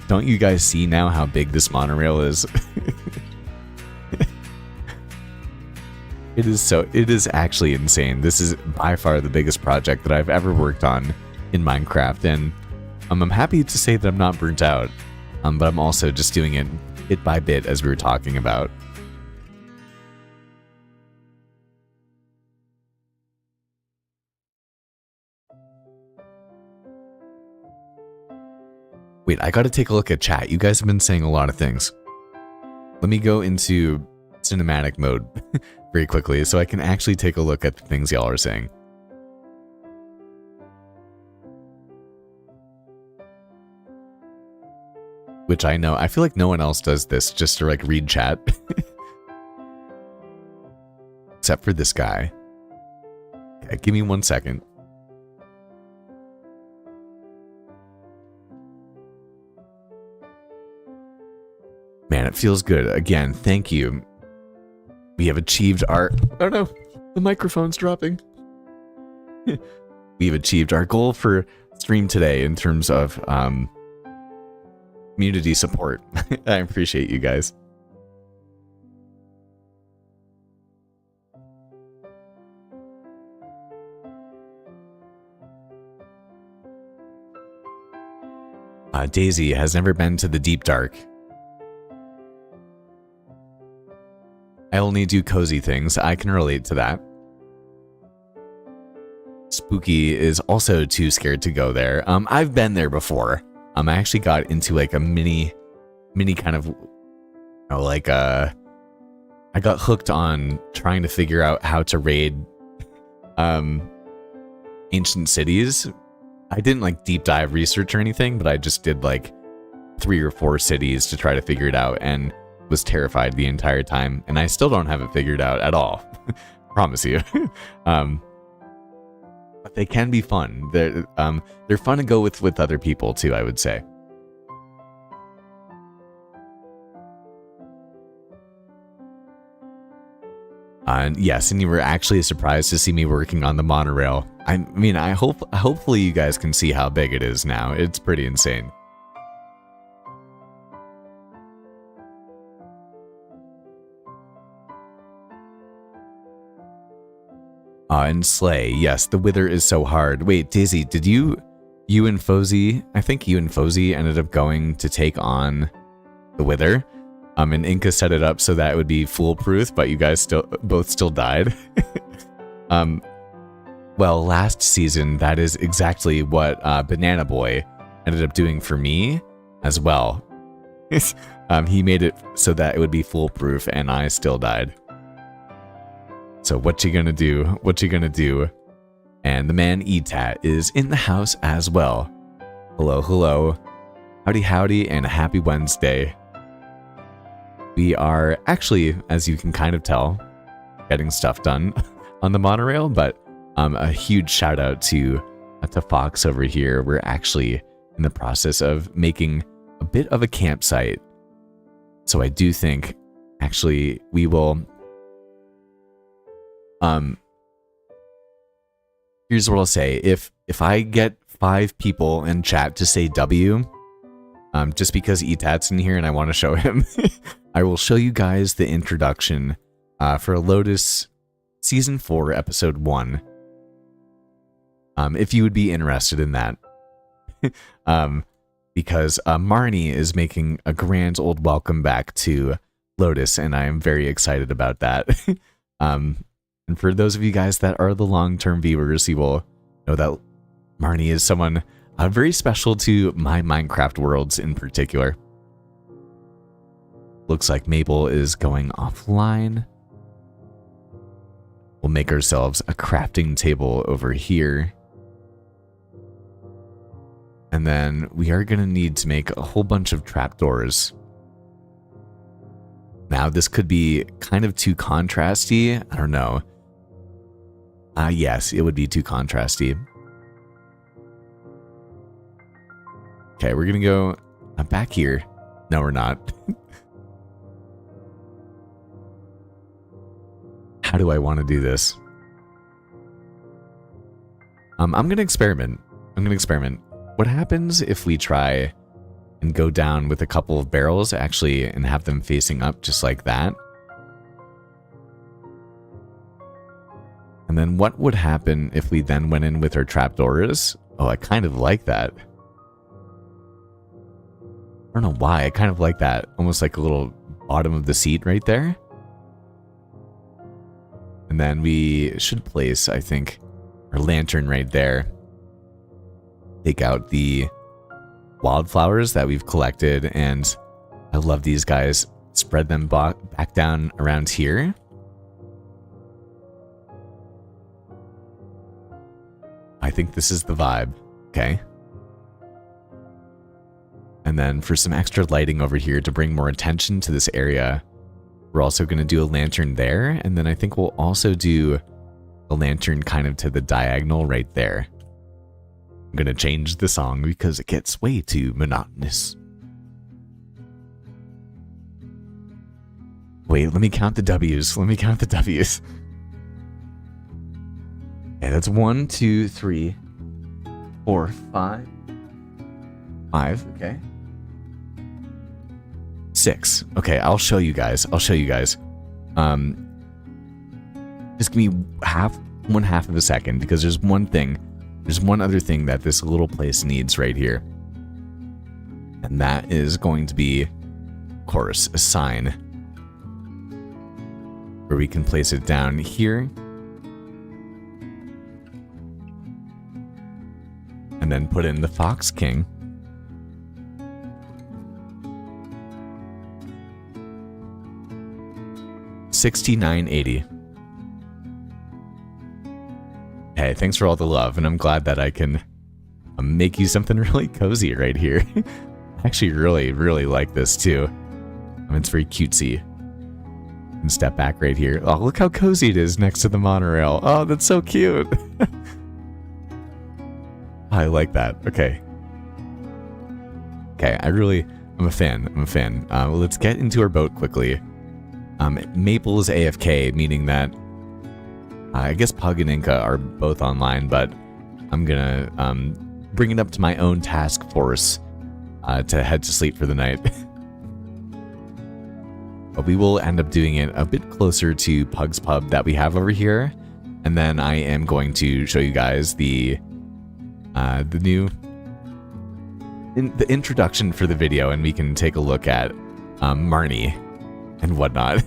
don't you guys see now how big this monorail is? It is actually insane. This is by far the biggest project that I've ever worked on in Minecraft, and I'm happy to say that I'm not burnt out, but I'm also just doing it bit by bit as we were talking about. Wait, I gotta take a look at chat. You guys have been saying a lot of things. Let me go into cinematic mode very quickly so I can actually take a look at the things y'all are saying. Which I know, I feel like no one else does this just to like read chat. Except for this guy. Okay, give me 1 second. Man, it feels good. Again, thank you. We have achieved our... Oh no, the microphone's dropping. We've achieved our goal for stream today in terms of community support. I appreciate you guys. Daisy has never been to the deep dark. I only do cozy things. I can relate to that. Spooky is also too scared to go there. I've been there before. I actually got into like a mini kind of, I got hooked on trying to figure out how to raid ancient cities. I didn't like deep dive research or anything, but I just did like 3 or 4 cities to try to figure it out and was terrified the entire time. And I still don't have it figured out at all. Promise you. But they can be fun. They're fun to go with other people too, I would say. Yes, and you were actually surprised to see me working on the monorail. I mean, hopefully you guys can see how big it is now. It's pretty insane. And Slay, yes, the Wither is so hard. Wait, Daisy, did you and Fozy, I think you and Fozy ended up going to take on the Wither. And Inca set it up so that it would be foolproof, but you guys both still died. Well, last season, that is exactly what Banana Boy ended up doing for me as well. He made it so that it would be foolproof, and I still died. So what you gonna do? What you gonna do? And the man Etat is in the house as well. Hello, hello. Howdy, howdy, and a happy Wednesday. We are actually, as you can kind of tell, getting stuff done on the monorail, but a huge shout out to Fox over here. We're actually in the process of making a bit of a campsite. So I do think, actually, we will... Here's what I'll say. If I get 5 people in chat to say W, just because Etat's in here and I want to show him, I will show you guys the introduction for Lotus Season 4, Episode 1. If you would be interested in that. Because Marnie is making a grand old welcome back to Lotus, and I am very excited about that. And for those of you guys that are the long-term viewers, you will know that Marnie is someone very special to my Minecraft worlds in particular. Looks like Mabel is going offline. We'll make ourselves a crafting table over here. And then we are going to need to make a whole bunch of trapdoors. Now, this could be kind of too contrasty. I don't know. Yes, it would be too contrasty. Okay, we're going to go back here. No, we're not. How do I want to do this? I'm going to experiment. What happens if we try and go down with a couple of barrels, actually, and have them facing up just like that? And then what would happen if we then went in with our trapdoors? Oh, I kind of like that. I don't know why. I kind of like that. Almost like a little bottom of the seat right there. And then we should place, I think, our lantern right there. Take out the wildflowers that we've collected, and I love these guys. Spread them back down around here. I think this is the vibe. Okay. And then for some extra lighting over here to bring more attention to this area, we're also going to do a lantern there. And then I think we'll also do a lantern kind of to the diagonal right there. I'm going to change the song because it gets way too monotonous. Wait, let me count the W's. Okay, that's 1, 2, 3, 4, 5. 5, okay. 6. Okay, I'll show you guys. Just give me one half of a second, because there's one other thing that this little place needs right here. And that is going to be, of course, a sign. Where we can place it down here. And then put in the Fox King. $69.80. Hey, thanks for all the love, and I'm glad that I can make you something really cozy right here. I actually really like this too. It's very cutesy. And step back right here. Oh, look how cozy it is next to the monorail. Oh, that's so cute. I like that. Okay. Okay, I'm a fan. Let's get into our boat quickly. Maple's AFK, meaning that I guess Pug and Inca are both online, but I'm gonna bring it up to my own task force to head to sleep for the night. But we will end up doing it a bit closer to Pug's Pub that we have over here, and then I am going to show you guys the introduction for the video, and we can take a look at Marnie and whatnot.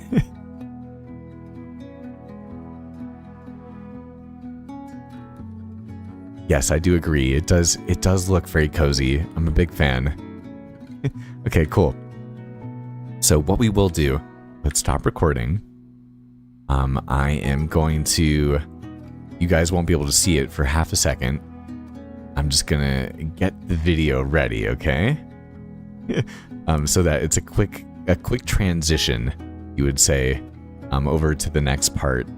Yes, I do agree. It does look very cozy. I'm a big fan. Okay, cool. So what we will do, let's stop recording. I am going to, you guys won't be able to see it for half a second. I'm just gonna get the video ready, okay? So that it's a quick transition, you would say, over to the next part.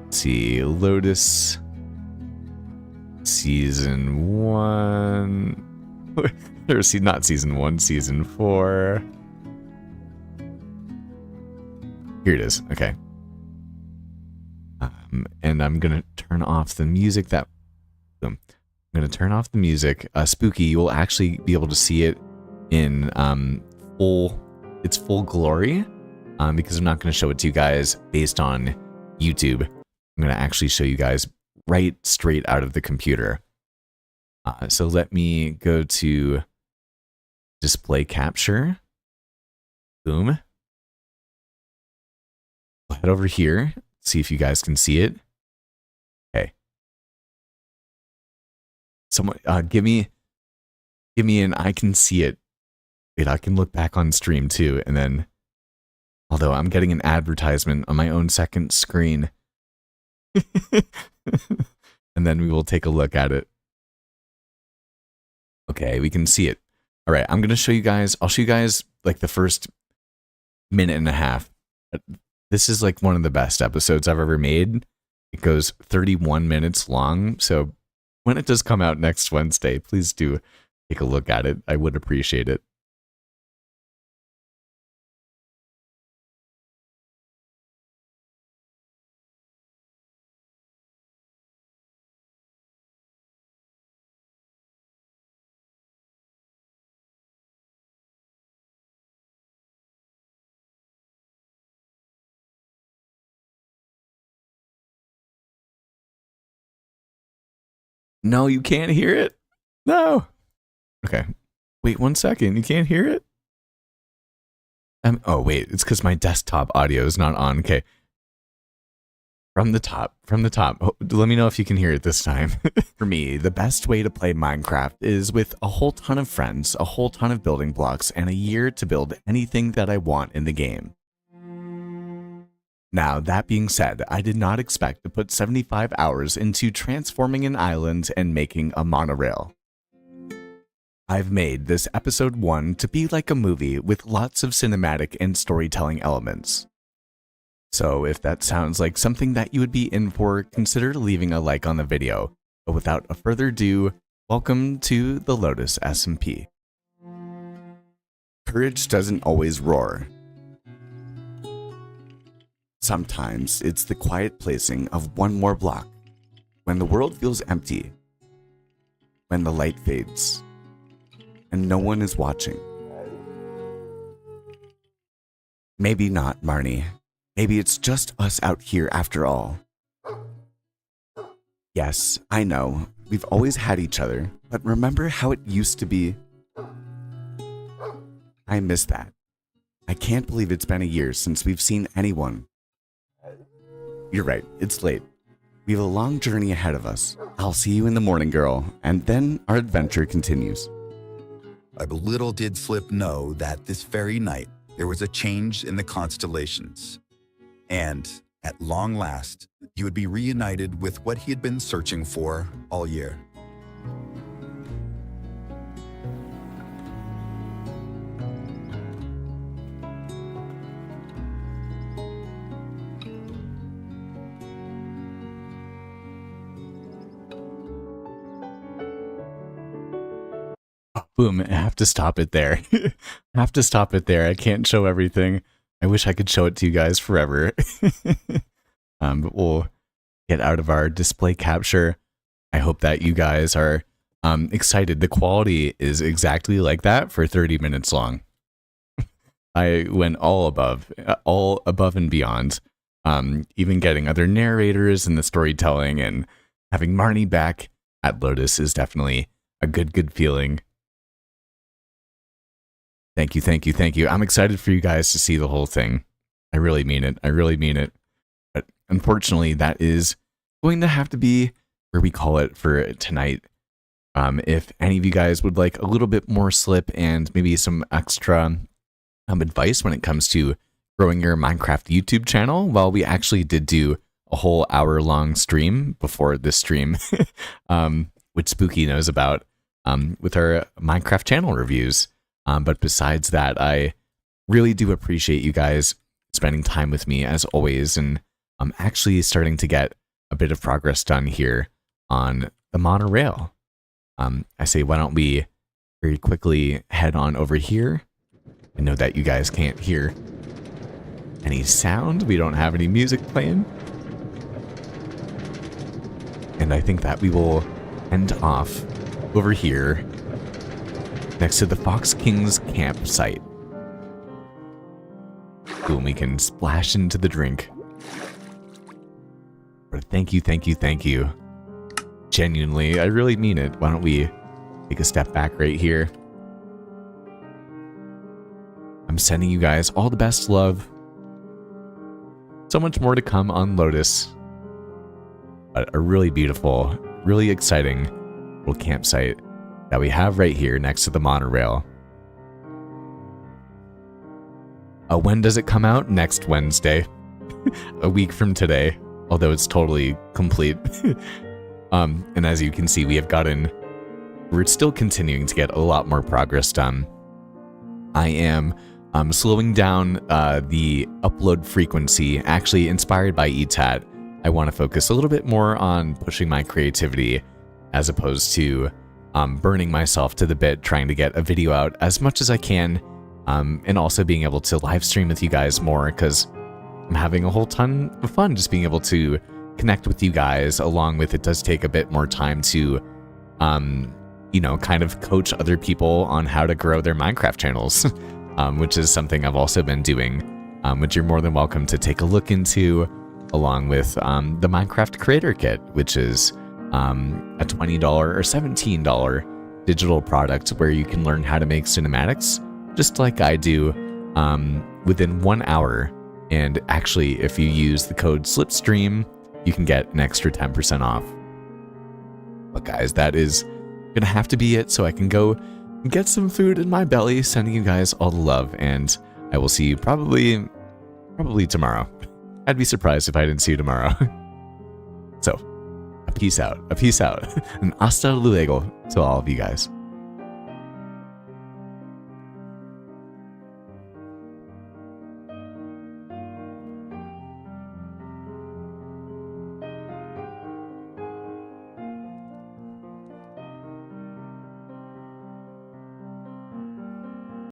Let's see, Lotus Season 1. Or not Season 1, Season 4. Here it is. Okay. And I'm gonna turn off the music I'm gonna turn off the music. Spooky, you will actually be able to see it in its full glory, because I'm not gonna show it to you guys based on YouTube. I'm gonna actually show you guys right straight out of the computer. So let me go to display capture. Boom. Head over here, see if you guys can see it. Okay. Someone, give me an I can see it. Wait, I can look back on stream too, and then, although I'm getting an advertisement on my own second screen. And then we will take a look at it. Okay, we can see it. All right, I'm going to show you guys, I'll show you guys like the first minute and a half. This is like one of the best episodes I've ever made. It goes 31 minutes long. So when it does come out next Wednesday, please do take a look at it. I would appreciate it. No, you can't hear it? No. Okay. Wait 1 second. You can't hear it? Oh, wait. It's because my desktop audio is not on. Okay. From the top. Oh, let me know if you can hear it this time. For me, the best way to play Minecraft is with a whole ton of friends, a whole ton of building blocks, and a year to build anything that I want in the game. Now, that being said, I did not expect to put 75 hours into transforming an island and making a monorail. I've made this episode 1 to be like a movie with lots of cinematic and storytelling elements. So if that sounds like something that you would be in for, consider leaving a like on the video. But without a further ado, welcome to the Lotus SMP. Courage doesn't always roar. Sometimes it's the quiet placing of one more block, when the world feels empty, when the light fades, and no one is watching. Maybe not, Marnie. Maybe it's just us out here after all. Yes, I know, we've always had each other, but remember how it used to be? I miss that. I can't believe it's been a year since we've seen anyone. You're right, it's late. We have a long journey ahead of us. I'll see you in the morning, girl, and then our adventure continues. But little did Flip know that this very night there was a change in the constellations. And At long last, he would be reunited with what he had been searching for all year. Boom, I have to stop it there. I have to stop it there. I can't show everything. I wish I could show it to you guys forever. But we'll get out of our display capture. I hope that you guys are excited. The quality is exactly like that for 30 minutes long. I went all above and beyond. Even getting other narrators and the storytelling and having Marnie back at Lotus is definitely a good feeling. Thank you, thank you, thank you. I'm excited for you guys to see the whole thing. I really mean it. I really mean it. But unfortunately, that is going to have to be where we call it for tonight. If any of you guys would like a little bit more slip and maybe some extra advice when it comes to growing your Minecraft YouTube channel, well, we actually did do a whole hour-long stream before this stream, which Spooky knows about, with our Minecraft channel reviews. But besides that, I really do appreciate you guys spending time with me as always, and I'm actually starting to get a bit of progress done here on the monorail. I say, why don't we very quickly head on over here? I know that you guys can't hear any sound. We don't have any music playing. And I think that we will end off over here next to the Fox King's campsite. Boom, we can splash into the drink. But thank you, thank you, thank you. Genuinely, I really mean it. Why don't we take a step back right here? I'm sending you guys all the best love. So much more to come on Lotus. But a really beautiful, really exciting little campsite that we have right here next to the monorail. When does it come out? Next Wednesday. A week from today. Although it's totally complete. And as you can see, we're still continuing to get a lot more progress done. I am slowing down the upload frequency, actually inspired by ETAT. I want to focus a little bit more on pushing my creativity as opposed to burning myself to the bit trying to get a video out as much as I can, and also being able to live stream with you guys more, because I'm having a whole ton of fun just being able to connect with you guys, along with it does take a bit more time to kind of coach other people on how to grow their Minecraft channels, which is something I've also been doing, which you're more than welcome to take a look into, along with the Minecraft Creator Kit, which is a $20 or $17 digital product where you can learn how to make cinematics, just like I do, within 1 hour. And actually, if you use the code SLIPSTREAM, you can get an extra 10% off. But guys, that is gonna have to be it, so I can go get some food in my belly, sending you guys all the love, and I will see you probably tomorrow. I'd be surprised if I didn't see you tomorrow. So, a peace out, and hasta luego to all of you guys.